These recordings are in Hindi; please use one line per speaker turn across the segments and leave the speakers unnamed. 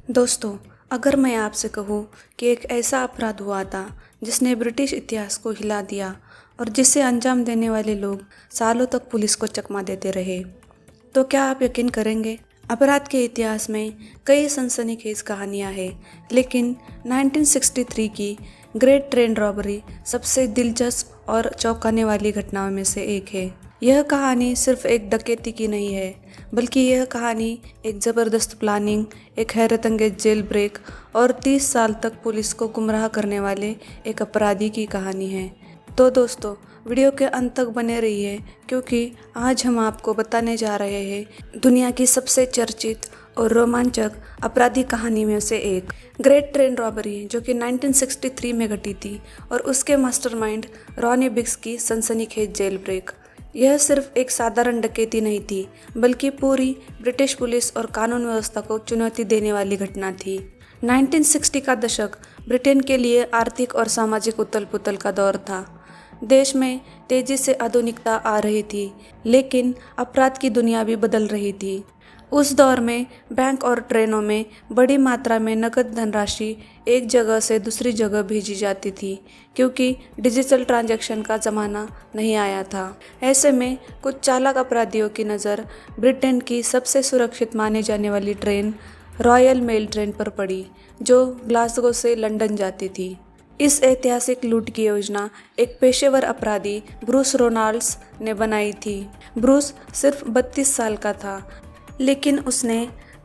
दोस्तों, अगर मैं आपसे कहूँ कि एक ऐसा अपराध हुआ था जिसने ब्रिटिश इतिहास को हिला दिया और जिसे अंजाम देने वाले लोग सालों तक पुलिस को चकमा देते रहे, तो क्या आप यकीन करेंगे? अपराध के इतिहास में कई सनसनीखेज कहानियां हैं, लेकिन 1963 की ग्रेट ट्रेन रॉबरी सबसे दिलचस्प और चौंकाने वाली घटनाओं में से एक है। यह कहानी सिर्फ एक डकैती की नहीं है, बल्कि यह कहानी एक ज़बरदस्त प्लानिंग, एक हैरतअंगेज जेल ब्रेक और 30 साल तक पुलिस को गुमराह करने वाले एक अपराधी की कहानी है। तो दोस्तों, वीडियो के अंत तक बने रहिए, क्योंकि आज हम आपको बताने जा रहे हैं दुनिया की सबसे चर्चित और रोमांचक अपराधी कहानी में से एक, ग्रेट ट्रेन रॉबरी, जो कि 1963 में घटी थी, और उसके मास्टरमाइंड रॉनी बिग्स की सनसनीखेज जेल ब्रेक। यह सिर्फ एक साधारण डकैती नहीं थी, बल्कि पूरी ब्रिटिश पुलिस और कानून व्यवस्था को चुनौती देने वाली घटना थी। 1960 का दशक ब्रिटेन के लिए आर्थिक और सामाजिक उथल पुथल का दौर था। देश में तेजी से आधुनिकता आ रही थी, लेकिन अपराध की दुनिया भी बदल रही थी। उस दौर में बैंक और ट्रेनों में बड़ी मात्रा में नकद धनराशि एक जगह से दूसरी जगह भेजी जाती थी, क्योंकि डिजिटल ट्रांजैक्शन का ज़माना नहीं आया था। ऐसे में कुछ चालाक अपराधियों की नज़र ब्रिटेन की सबसे सुरक्षित माने जाने वाली ट्रेन रॉयल मेल ट्रेन पर पड़ी, जो ग्लासगो से लंदन जाती थी। इस ऐतिहासिक लूट की योजना एक पेशेवर अपराधी ब्रूस रोनाल्ड्स ने बनाई थी। ब्रूस सिर्फ 32 साल का था, लेकिन उसने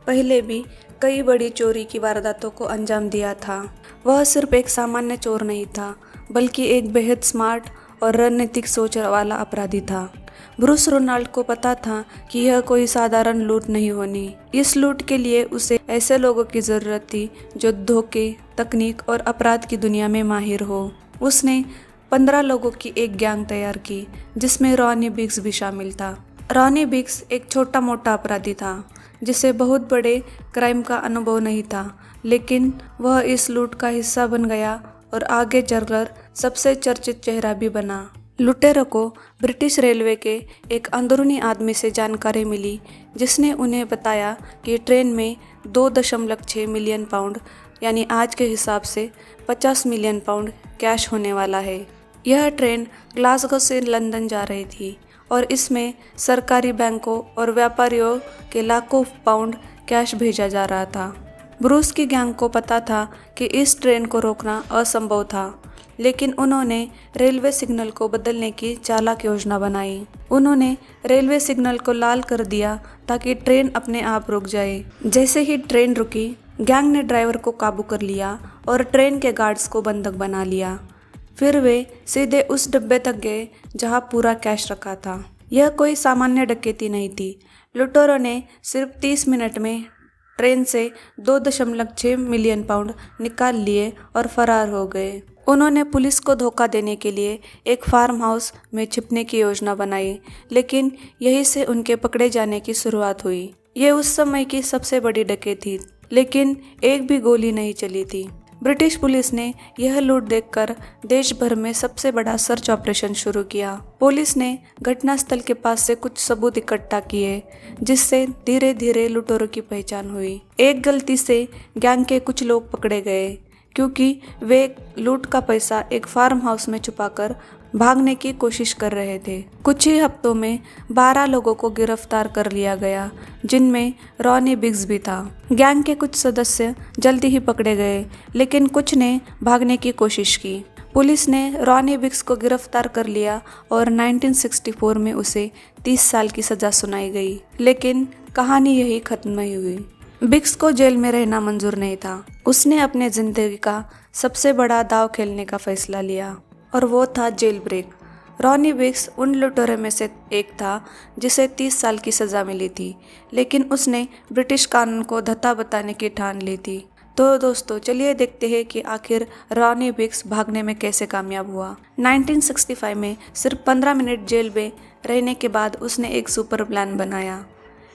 पहले भी कई बड़ी चोरी की वारदातों को अंजाम दिया था। वह सिर्फ एक सामान्य चोर नहीं था, बल्कि एक बेहद स्मार्ट और रणनीतिक सोच वाला अपराधी था। ब्रूस रोनाल्ड को पता था कि यह कोई साधारण लूट नहीं होनी। इस लूट के लिए उसे ऐसे लोगों की ज़रूरत थी जो धोखे, तकनीक और अपराध की दुनिया में माहिर हो। उसने 15 लोगों की एक गैंग तैयार की, जिसमें रॉनी बिग्स भी शामिल था। रॉनी बिग्स एक छोटा मोटा अपराधी था, जिसे बहुत बड़े क्राइम का अनुभव नहीं था, लेकिन वह इस लूट का हिस्सा बन गया और आगे चलकर सबसे चर्चित चेहरा भी बना। लुटेरों को ब्रिटिश रेलवे के एक अंदरूनी आदमी से जानकारी मिली, जिसने उन्हें बताया कि ट्रेन में 2.6 मिलियन पाउंड, यानी आज के हिसाब से 50 मिलियन पाउंड कैश होने वाला है। यह ट्रेन ग्लासगो से लंदन जा रही थी और इसमें सरकारी बैंकों और व्यापारियों के लाखों पाउंड कैश भेजा जा रहा था। ब्रूस की गैंग को पता था कि इस ट्रेन को रोकना असंभव था, लेकिन उन्होंने रेलवे सिग्नल को बदलने की चालाक योजना बनाई। उन्होंने रेलवे सिग्नल को लाल कर दिया ताकि ट्रेन अपने आप रुक जाए। जैसे ही ट्रेन रुकी, गैंग ने ड्राइवर को काबू कर लिया और ट्रेन के गार्ड्स को बंधक बना लिया। फिर वे सीधे उस डब्बे तक गए जहां पूरा कैश रखा था। यह कोई सामान्य डकैती नहीं थी। लुटेरों ने सिर्फ 30 मिनट में ट्रेन से 2.6 मिलियन पाउंड निकाल लिए और फरार हो गए। उन्होंने पुलिस को धोखा देने के लिए एक फार्म हाउस में छिपने की योजना बनाई, लेकिन यहीं से उनके पकड़े जाने की शुरुआत हुई। ये उस समय की सबसे बड़ी डकैती थी, लेकिन एक भी गोली नहीं चली थी। ब्रिटिश पुलिस ने यह लूट देखकर देश भर में सबसे बड़ा सर्च ऑपरेशन शुरू किया। पुलिस ने घटनास्थल के पास से कुछ सबूत इकट्ठा किए, जिससे धीरे धीरे लुटेरों की पहचान हुई। एक गलती से गैंग के कुछ लोग पकड़े गए, क्योंकि वे लूट का पैसा एक फार्म हाउस में छुपाकर भागने की कोशिश कर रहे थे। कुछ ही हफ्तों में 12 लोगों को गिरफ्तार कर लिया गया, जिनमें रॉनी बिग्स भी था। गैंग के कुछ सदस्य जल्दी ही पकड़े गए, लेकिन कुछ ने भागने की कोशिश की। पुलिस ने रॉनी बिग्स को गिरफ्तार कर लिया और 1964 में उसे 30 साल की सज़ा सुनाई गई। लेकिन कहानी यही खत्म नहीं हुई। बिग्स को जेल में रहना मंजूर नहीं था। उसने अपने ज़िंदगी का सबसे बड़ा दांव खेलने का फैसला लिया, और वो था जेल ब्रेक। रॉनी बिग्स उन लुटेरों में से एक था जिसे 30 साल की सज़ा मिली थी, लेकिन उसने ब्रिटिश कानून को धत्ता बताने की ठान ली थी। तो दोस्तों, चलिए देखते हैं कि आखिर रॉनी बिग्स भागने में कैसे कामयाब हुआ। 1965 में सिर्फ 15 मिनट जेल में रहने के बाद उसने एक सुपर प्लान बनाया।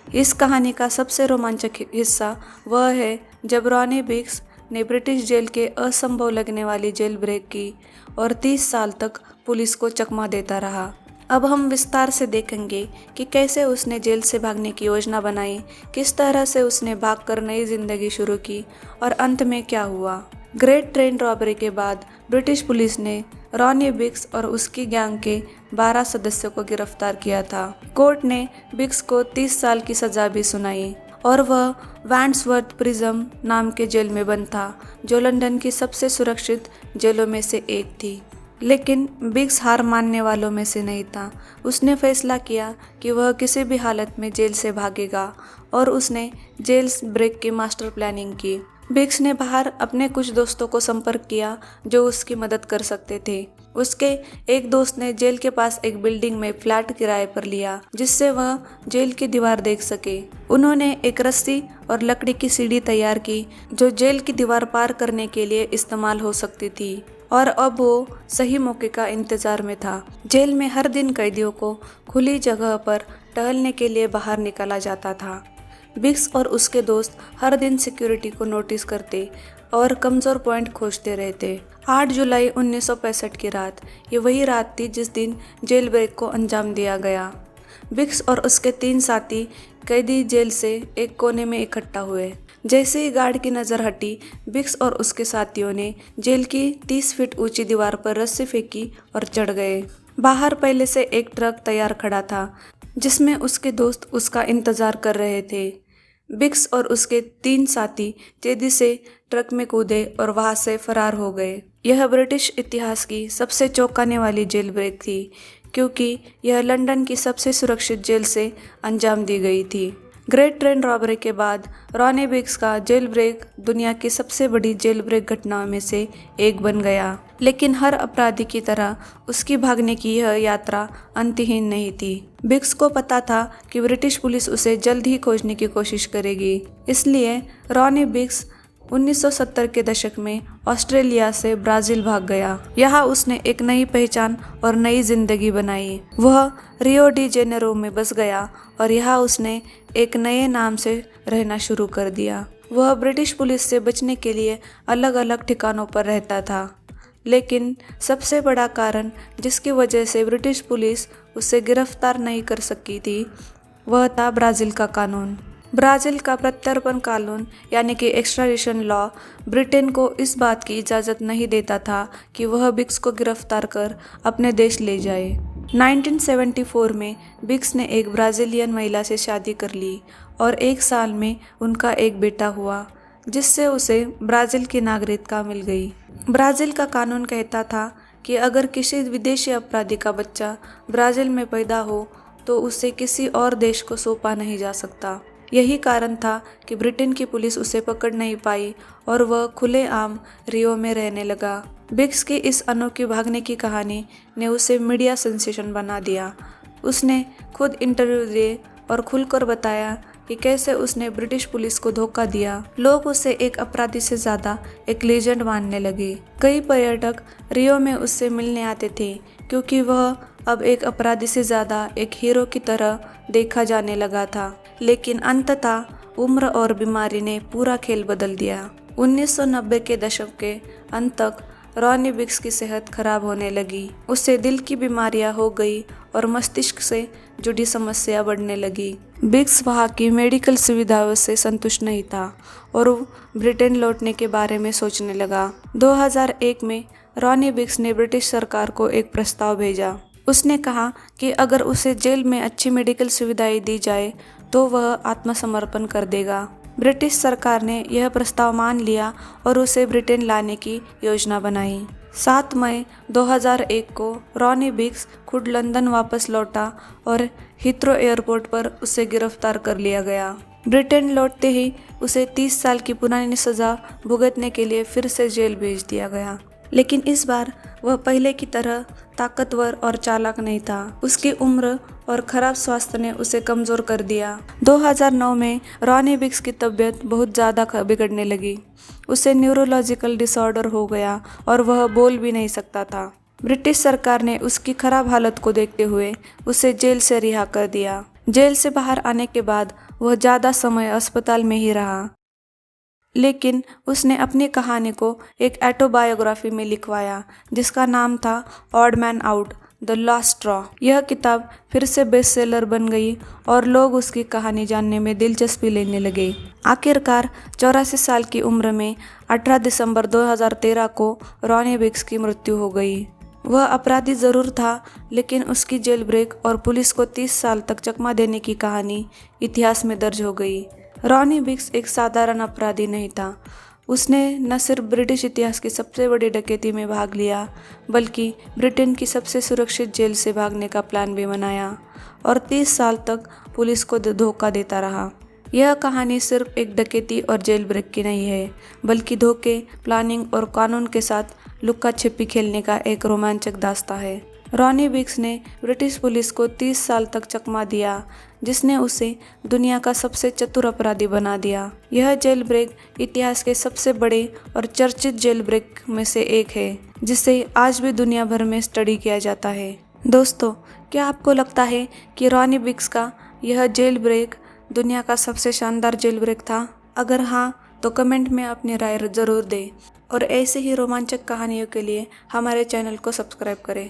इस कहानी का सबसे रोमांचक हिस्सा वह है जब रॉनी बिग्स ने ब्रिटिश जेल के असंभव लगने वाली जेल ब्रेक की और 30 साल तक पुलिस को चकमा देता रहा। अब हम विस्तार से देखेंगे कि कैसे उसने जेल से भागने की योजना बनाई, किस तरह से उसने भागकर नई जिंदगी शुरू की और अंत में क्या हुआ। ग्रेट ट्रेन रॉबरी के बाद ब्रिटिश पुलिस ने रॉनी बिग्स और उसकी गैंग के 12 सदस्यों को गिरफ्तार किया था। कोर्ट ने बिग्स को 30 साल की सजा भी सुनाई और वह वैंड्सवर्थ प्रिजन नाम के जेल में बंद था, जो लंदन की सबसे सुरक्षित जेलों में से एक थी। लेकिन बिग्स हार मानने वालों में से नहीं था। उसने फैसला किया कि वह किसी भी हालत में जेल से भागेगा और उसने जेल ब्रेक की मास्टर प्लानिंग की। बिग्स ने बाहर अपने कुछ दोस्तों को संपर्क किया जो उसकी मदद कर सकते थे। उसके एक दोस्त ने जेल के पास एक बिल्डिंग में फ्लैट किराए पर लिया, जिससे वह जेल की दीवार देख सके। उन्होंने एक रस्सी और लकड़ी की सीढ़ी तैयार की जो जेल की दीवार पार करने के लिए इस्तेमाल हो सकती थी, और अब वो सही मौके का इंतजार में था। जेल में हर दिन कैदियों को खुली जगह पर टहलने के लिए बाहर निकाला जाता था। बिग्स और उसके दोस्त हर दिन सिक्योरिटी को नोटिस करते और कमज़ोर पॉइंट खोजते रहते। 8 जुलाई 1965 की रात, ये वही रात थी जिस दिन जेल ब्रेक को अंजाम दिया गया। बिग्स और उसके 3 साथी कैदी जेल से एक कोने में इकट्ठा हुए। जैसे ही गार्ड की नज़र हटी, बिग्स और उसके साथियों ने जेल की 30 फीट ऊंची दीवार पर रस्सी फेंकी और चढ़ गए। बाहर पहले से एक ट्रक तैयार खड़ा था, जिसमें उसके दोस्त उसका इंतजार कर रहे थे। बिग्स और उसके 3 साथी तेजी से ट्रक में कूदे और वहां से फरार हो गए। यह ब्रिटिश इतिहास की सबसे चौंकाने वाली जेल ब्रेक थी, क्योंकि यह लंदन की सबसे सुरक्षित जेल से अंजाम दी गई थी। ग्रेट ट्रेन रॉबरी के बाद रॉनी बिग्स का जेल ब्रेक दुनिया की सबसे बड़ी जेल ब्रेक घटनाओं में से एक बन गया। लेकिन हर अपराधी की तरह उसकी भागने की यह यात्रा अंतहीन नहीं थी। बिग्स को पता था कि ब्रिटिश पुलिस उसे जल्द ही खोजने की कोशिश करेगी, इसलिए रॉनी बिग्स 1970 के दशक में ऑस्ट्रेलिया से ब्राज़ील भाग गया। यहाँ उसने एक नई पहचान और नई जिंदगी बनाई। वह रियो डी जेनेरो में बस गया और यहाँ उसने एक नए नाम से रहना शुरू कर दिया। वह ब्रिटिश पुलिस से बचने के लिए अलग अलग ठिकानों पर रहता था, लेकिन सबसे बड़ा कारण जिसकी वजह से ब्रिटिश पुलिस उसे गिरफ्तार नहीं कर सकी थी, वह था ब्राज़ील का कानून। ब्राज़ील का प्रत्यर्पण कानून यानी कि एक्स्ट्राडिशन लॉ ब्रिटेन को इस बात की इजाज़त नहीं देता था कि वह बिग्स को गिरफ्तार कर अपने देश ले जाए। 1974 में बिग्स ने एक ब्राज़ीलियन महिला से शादी कर ली और 1 साल में उनका एक बेटा हुआ, जिससे उसे ब्राज़ील की नागरिकता मिल गई। ब्राज़ील का कानून कहता था कि अगर किसी विदेशी अपराधी का बच्चा ब्राज़ील में पैदा हो तो उसे किसी और देश को सौंपा नहीं जा सकता। यही कारण था कि ब्रिटेन की पुलिस उसे पकड़ नहीं पाई और वह खुलेआम रियो में रहने लगा। बिग्स की इस अनोखी भागने की कहानी ने उसे मीडिया सेंसेशन बना दिया। उसने खुद इंटरव्यू दिए और खुलकर बताया कि कैसे उसने ब्रिटिश पुलिस को धोखा दिया। लोग उसे एक अपराधी से ज़्यादा एक लेजेंड मानने लगे। कई पर्यटक रियो में उससे मिलने आते थे, क्योंकि वह अब एक अपराधी से ज़्यादा एक हीरो की तरह देखा जाने लगा था। लेकिन अंततः उम्र और बीमारी ने पूरा खेल बदल दिया। 1990 के दशक के अंत तक रॉनी बिग्स की सेहत खराब होने लगी। उसे दिल की बीमारियां हो गई और मस्तिष्क से जुड़ी समस्या बढ़ने लगी। बिग्स वहाँ की मेडिकल सुविधाओं से संतुष्ट नहीं था और ब्रिटेन लौटने के बारे में सोचने लगा। 2001 में रॉनी बिग्स ने ब्रिटिश सरकार को एक प्रस्ताव भेजा। उसने कहा कि अगर उसे जेल में अच्छी मेडिकल सुविधाएं दी जाए तो वह आत्मसमर्पण कर देगा। ब्रिटिश सरकार ने यह प्रस्ताव मान लिया और उसे ब्रिटेन लाने की योजना बनाई। 7 मई 2001 को रॉनी बिग्स खुद लंदन वापस लौटा और हीथ्रो एयरपोर्ट पर उसे गिरफ्तार कर लिया गया। ब्रिटेन लौटते ही उसे 30 साल की पुरानी सज़ा भुगतने के लिए फिर से जेल भेज दिया गया। लेकिन इस बार वह पहले की तरह ताकतवर और चालाक नहीं था। उसकी उम्र और खराब स्वास्थ्य ने उसे कमज़ोर कर दिया। 2009 में रॉनी बिग्स की तबीयत बहुत ज़्यादा बिगड़ने लगी। उसे न्यूरोलॉजिकल डिसऑर्डर हो गया और वह बोल भी नहीं सकता था। ब्रिटिश सरकार ने उसकी खराब हालत को देखते हुए उसे जेल से रिहा कर दिया। जेल से बाहर आने के बाद वह ज़्यादा समय अस्पताल में ही रहा, लेकिन उसने अपनी कहानी को एक ऑटोबायोग्राफी में लिखवाया जिसका नाम था odd man out, the last straw. यह किताब फिर से बेस्ट सेलर बन गई और लोग उसकी कहानी जानने में दिलचस्पी लेने लगे। आखिरकार 84 साल की उम्र में 18 दिसंबर 2013 को रॉनी विक्स की मृत्यु हो गई। वह अपराधी ज़रूर था, लेकिन उसकी जेल ब्रेक और पुलिस को 30 साल तक चकमा देने की कहानी इतिहास में दर्ज हो गई। रॉनी विक्स एक साधारण अपराधी नहीं था। उसने न सिर्फ ब्रिटिश इतिहास की सबसे बड़ी डकैती में भाग लिया, बल्कि ब्रिटेन की सबसे सुरक्षित जेल से भागने का प्लान भी बनाया और 30 साल तक पुलिस को धोखा देता रहा। यह कहानी सिर्फ एक डकैती और जेल ब्रेक की नहीं है, बल्कि धोखे, प्लानिंग और कानून के साथ लुक्का छिपी खेलने का एक रोमांचक दास्ता है। रॉनी विक्स ने ब्रिटिश पुलिस को 30 साल तक चकमा दिया, जिसने उसे दुनिया का सबसे चतुर अपराधी बना दिया। यह जेल ब्रेक इतिहास के सबसे बड़े और चर्चित जेल ब्रेक में से एक है, जिसे आज भी दुनिया भर में स्टडी किया जाता है। दोस्तों, क्या आपको लगता है कि रॉनी विक्स का यह जेल ब्रेक दुनिया का सबसे शानदार जेल ब्रेक था? अगर हाँ, तो कमेंट में अपनी राय ज़रूर दें और ऐसे ही रोमांचक कहानियों के लिए हमारे चैनल को सब्सक्राइब करें।